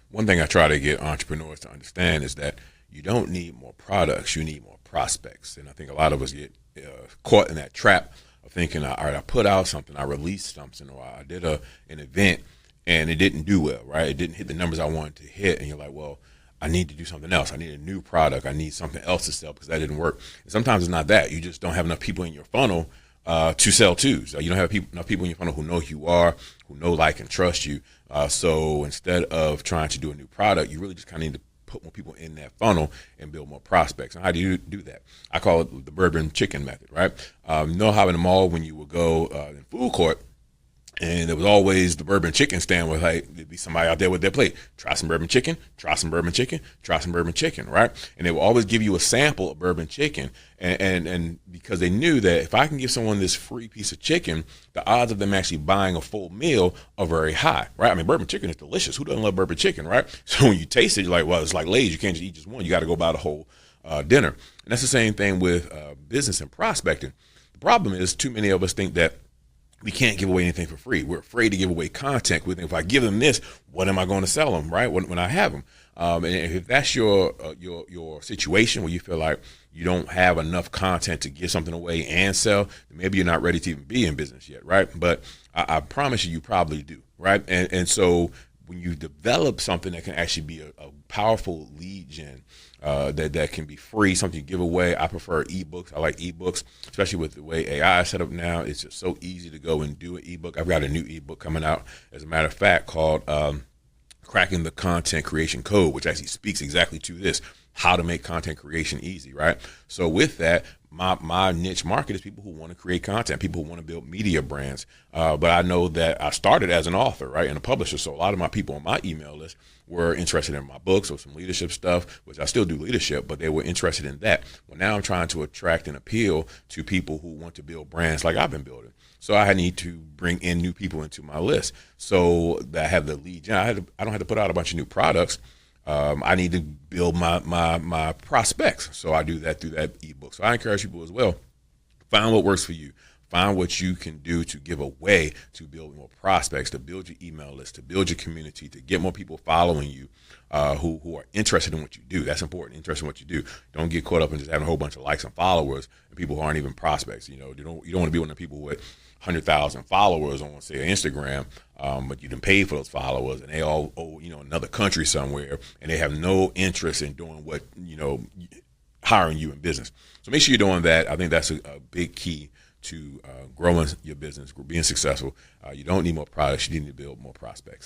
one thing I try to get entrepreneurs to understand is that you don't need more products, you need more prospects. And I think a lot of us get caught in that trap of thinking, all right, I put out something, I released something, or I did an event and it didn't do well, right? It didn't hit the numbers I wanted to hit. And you're like, well, I need to do something else. I need a new product. I need something else to sell because that didn't work. And sometimes it's not that. You just don't have enough people in your funnel to sell to. So you don't have enough people in your funnel who know who you are, who know, like, and trust you. So instead of trying to do a new product, you really just kind of need to put more people in that funnel and build more prospects. And how do you do that? I call it the Bourbon Chicken Method, right? You know how in the mall when you would go in food court, and there was always the bourbon chicken stand where like there'd be somebody out there with their plate. Try some bourbon chicken, try some bourbon chicken, try some bourbon chicken, right? And they would always give you a sample of bourbon chicken. And because they knew that if I can give someone this free piece of chicken, the odds of them actually buying a full meal are very high, right? I mean, bourbon chicken is delicious. Who doesn't love bourbon chicken, right? So when you taste it, you're like, well, it's like Lay's. You can't just eat just one. You got to go buy the whole dinner. And that's the same thing with business and prospecting. The problem is too many of us think that we can't give away anything for free. We're afraid to give away content. We think if I give them this, what am I going to sell them, right? When I have them. And if that's your situation where you feel like you don't have enough content to give something away and sell, then maybe you're not ready to even be in business yet, right? But I promise you probably do, right? And so when you develop something that can actually be a powerful lead gen, that can be free, something you give away. I prefer ebooks. I like ebooks, especially with the way AI is set up now. It's just so easy to go and do an ebook. I've got a new ebook coming out, as a matter of fact, called Cracking the Content Creation Code, which actually speaks exactly to this, how to make content creation easy, right? So with that, my niche market is people who want to create content, people who want to build media brands. But I know that I started as an author, right, and a publisher. So a lot of my people on my email list were interested in my books or some leadership stuff, which I still do leadership, but they were interested in that. Well, now I'm trying to attract and appeal to people who want to build brands like I've been building. So I need to bring in new people into my list so that I have the lead gen. I don't have to put out a bunch of new products. I need to build my prospects. So I do that through that ebook. So I encourage people as well, find what works for you. Find what you can do to give away to build more prospects, to build your email list, to build your community, to get more people following you who are interested in what you do. That's important, interested in what you do. Don't get caught up in just having a whole bunch of likes and followers and people who aren't even prospects. You don't want to be one of the people with 100,000 followers on, say, Instagram, but you didn't pay for those followers and they all owe, another country somewhere, and they have no interest in doing what, hiring you in business. So make sure you're doing that. I think that's a big key to growing your business, being successful. You don't need more products. You need to build more prospects.